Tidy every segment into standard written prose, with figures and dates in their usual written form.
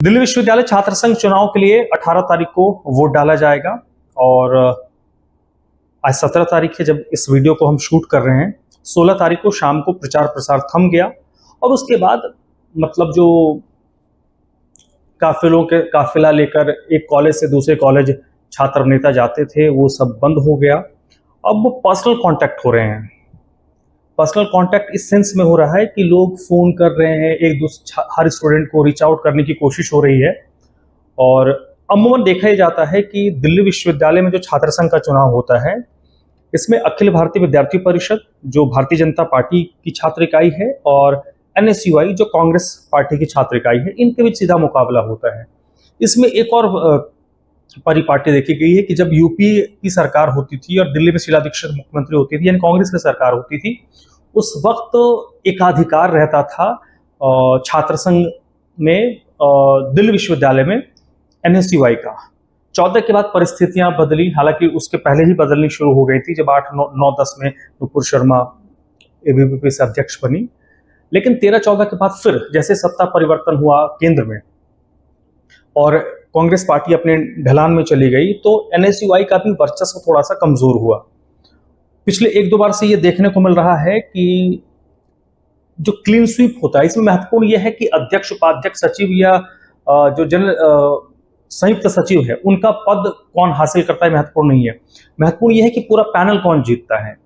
दिल्ली विश्वविद्यालय छात्र संघ चुनाव के लिए 18 तारीख को वोट डाला जाएगा और आज 17 तारीख है जब इस वीडियो को हम शूट कर रहे हैं। 16 तारीख को शाम को प्रचार प्रसार थम गया और उसके बाद मतलब जो काफिला लेकर एक कॉलेज से दूसरे कॉलेज छात्र नेता जाते थे वो सब बंद हो गया। अब पर्सनल कांटेक्ट हो रहे हैं। पर्सनल कांटेक्ट इस सेंस में हो रहा है कि लोग फोन कर रहे हैं, एक दूसरे हर स्टूडेंट को रीच आउट करने की कोशिश हो रही है। और अमूमन देखा ही जाता है कि दिल्ली विश्वविद्यालय में जो छात्र संघ का चुनाव होता है इसमें अखिल भारतीय विद्यार्थी परिषद जो भारतीय जनता पार्टी की छात्र इकाई है और NSUI जो कांग्रेस पार्टी की छात्र इकाई है, इनके बीच सीधा मुकाबला होता है। इसमें एक और परिपाटी देखी गई है कि जब यूपी की सरकार होती थी और दिल्ली में शीला दीक्षित मुख्यमंत्री होती थी यानी कांग्रेस की सरकार होती थी, उस वक्त एकाधिकार रहता था छात्र संघ में दिल्ली विश्वविद्यालय में NSUI का। 14 के बाद परिस्थितियां बदली, हालांकि उसके पहले ही बदलनी शुरू हो गई थी जब 8, 9, 10 में नुपुर शर्मा ABVP से अध्यक्ष बनी। लेकिन 13-14 के बाद फिर जैसे सत्ता परिवर्तन हुआ केंद्र में और कांग्रेस पार्टी अपने ढलान में चली गई तो NSUI का भी वर्चस्व थोड़ा सा कमजोर हुआ। पिछले 1-2 बार से ये देखने को मिल रहा है कि जो क्लीन स्वीप होता है इसमें महत्वपूर्ण यह है कि अध्यक्ष, उपाध्यक्ष, सचिव या जो संयुक्त सचिव है उनका पद कौन हासिल करता है महत्वपूर्ण नहीं है। महत्वपूर्ण यह है कि पूरा पैनल कौन जीतता है,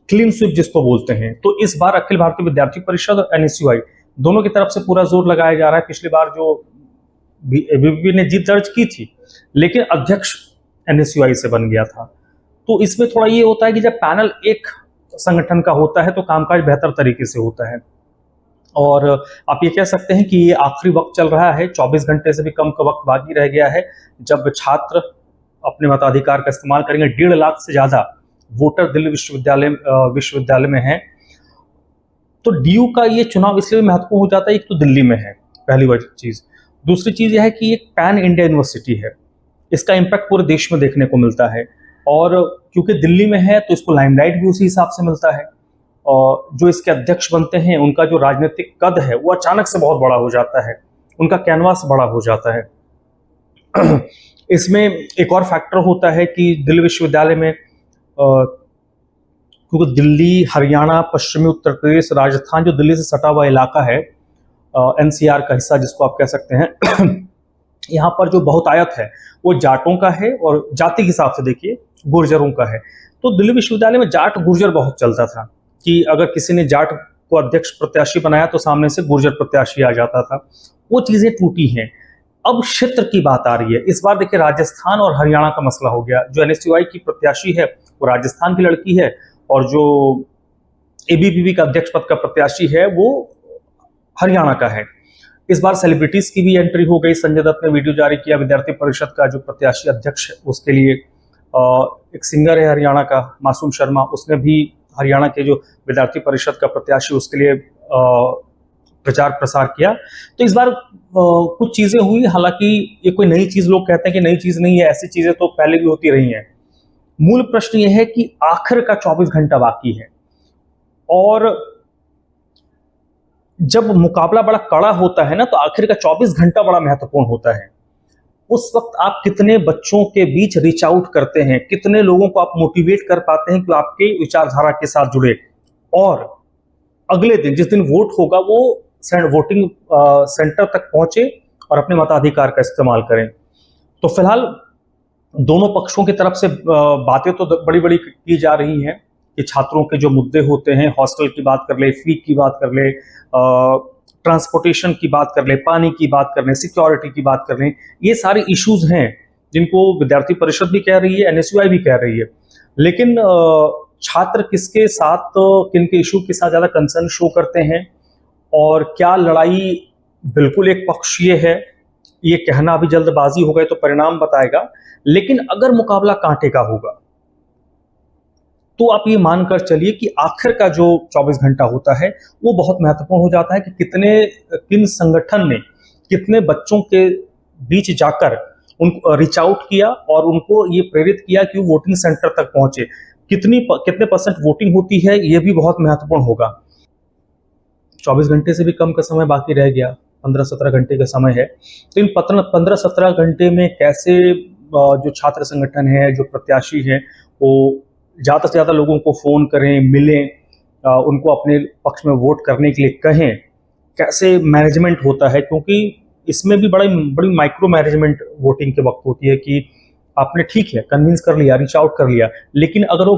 क्लीन स्वीप जिसको बोलते हैं। तो इस बार अखिल भारतीय विद्यार्थी परिषद और NSUI दोनों की तरफ से पूरा जोर लगाया जा रहा है। पिछली बार जो ABVP ने जीत दर्ज की थी लेकिन अध्यक्ष NSUI से बन गया था। तो इसमें थोड़ा ये होता है कि जब पैनल एक संगठन का होता है तो कामकाज बेहतर तरीके से होता है। और आप ये कह सकते हैं कि ये आखिरी वक्त चल रहा है, 24 घंटे से भी कम का वक्त बाकी रह गया है जब छात्र अपने मताधिकार का इस्तेमाल करेंगे। 1.5 लाख से ज्यादा वोटर दिल्ली विश्वविद्यालय में हैं। तो DU का ये चुनाव इसलिए महत्वपूर्ण हो जाता है, एक तो दिल्ली में है पहली चीज। दूसरी चीज यह है कि एक पैन इंडिया यूनिवर्सिटी है, इसका इम्पैक्ट पूरे देश में देखने को मिलता है और क्योंकि दिल्ली में है तो इसको लाइमलाइट भी उसी हिसाब से मिलता है। और जो इसके अध्यक्ष बनते हैं उनका जो राजनीतिक कद है वो अचानक से बहुत बड़ा हो जाता है, उनका कैनवास बड़ा हो जाता है। इसमें एक और फैक्टर होता है कि दिल्ली विश्वविद्यालय में क्योंकि दिल्ली, हरियाणा, पश्चिमी उत्तर प्रदेश, राजस्थान जो दिल्ली से सटा हुआ इलाका है, NCR का हिस्सा जिसको आप कह सकते हैं, यहाँ पर जो बहुतायत है वो जाटों का है और जाति के हिसाब से देखिए गुर्जरों का है। तो दिल्ली विश्वविद्यालय में जाट गुर्जर बहुत चलता था कि अगर किसी ने जाट को अध्यक्ष प्रत्याशी बनाया तो सामने से गुर्जर प्रत्याशी आ जाता था। वो चीजें टूटी हैं। अब क्षेत्र की बात आ रही है। इस बार देखिए राजस्थान और हरियाणा का मसला हो गया। जो NSUI की प्रत्याशी है वो राजस्थान की लड़की है और जो ABVP का अध्यक्ष पद का प्रत्याशी है वो हरियाणा का है। इस बार सेलिब्रिटीज की भी एंट्री हो गई। संजय दत्त ने वीडियो जारी किया, विद्यार्थी परिषद का जो प्रत्याशी अध्यक्ष है उसके लिए। एक सिंगर है हरियाणा का, मासूम शर्मा, उसने भी हरियाणा के जो विद्यार्थी परिषद का प्रत्याशी उसके लिए प्रचार प्रसार किया। तो इस बार कुछ चीजें हुई, हालांकि ये कोई नई चीज, लोग कहते हैं कि नई चीज नहीं है, ऐसी चीजें तो पहले भी होती रही हैं। मूल प्रश्न यह है कि आखिर का 24 घंटा बाकी है और जब मुकाबला बड़ा कड़ा होता है ना तो आखिर का 24 घंटा बड़ा महत्वपूर्ण होता है। उस वक्त आप कितने बच्चों के बीच रीच आउट करते हैं, कितने लोगों को आप मोटिवेट कर पाते हैं कि आपके विचारधारा के साथ जुड़े और अगले दिन जिस दिन वोट होगा वो वोटिंग सेंटर तक पहुंचे और अपने मताधिकार का इस्तेमाल करें। तो फिलहाल दोनों पक्षों की तरफ से बातें तो बड़ी बड़ी की जा रही हैं कि छात्रों के जो मुद्दे होते हैं, हॉस्टल की बात कर ले, फी की बात कर ले, ट्रांसपोर्टेशन की बात कर ले, पानी की बात कर ले, सिक्योरिटी की बात कर ले, ये सारे इश्यूज हैं जिनको विद्यार्थी परिषद भी कह रही है, NSUI भी कह रही है। लेकिन छात्र किसके साथ, किन के इशू के साथ ज्यादा कंसर्न शो करते हैं और क्या लड़ाई बिल्कुल एक पक्षीय है, ये कहना अभी जल्दबाजी हो गए तो परिणाम बताएगा। लेकिन अगर मुकाबला कांटे का होगा तो आप ये मानकर चलिए कि आखिर का जो 24 घंटा होता है वो बहुत महत्वपूर्ण हो जाता है कि किन संगठन ने कितने बच्चों के बीच जाकर उनको रीच आउट किया और उनको ये प्रेरित किया कि वो वोटिंग सेंटर तक पहुंचे। कितने % वोटिंग होती है ये भी बहुत महत्वपूर्ण होगा। 24 घंटे से भी कम का समय बाकी रह गया। 15-17 घंटे का समय है। तो इन 15-17 घंटे में कैसे जो छात्र संगठन है, जो प्रत्याशी हैं, वो ज़्यादा से ज़्यादा लोगों को फ़ोन करें, मिलें, उनको अपने पक्ष में वोट करने के लिए कहें, कैसे मैनेजमेंट होता है, क्योंकि इसमें भी बड़ी माइक्रो मैनेजमेंट वोटिंग के वक्त होती है कि आपने ठीक है कन्विंस कर लिया, रीच आउट कर लिया, लेकिन अगर वो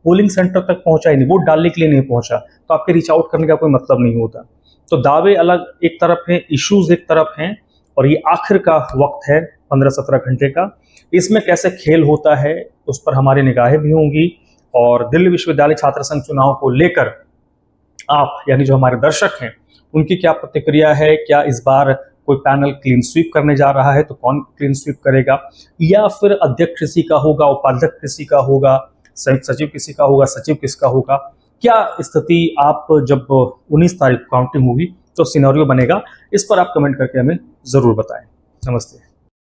पोलिंग सेंटर तक पहुंचा ही नहीं, वोट डालने के लिए नहीं पहुंचा, तो आपके रीच आउट करने का कोई मतलब नहीं होता। तो दावे अलग एक तरफ हैं, इश्यूज एक तरफ हैं, और ये आखिर का वक्त है 15-17 घंटे का। इसमें कैसे खेल होता है उस पर हमारी निगाहें भी होंगी, और दिल्ली विश्वविद्यालय छात्र संघ चुनाव को लेकर आप यानी जो हमारे दर्शक हैं उनकी क्या प्रतिक्रिया है, क्या इस बार कोई पैनल क्लीन स्वीप करने जा रहा है तो कौन क्लीन स्वीप करेगा, या फिर अध्यक्ष किसी का होगा, उपाध्यक्ष किसी का होगा, संयुक्त सचिव किसी का होगा, सचिव किसका होगा, क्या स्थिति आप जब 19 तारीख को काउंटिंग होगी तो सिनेरियो बनेगा, इस पर आप कमेंट करके हमें जरूर बताएं। नमस्ते।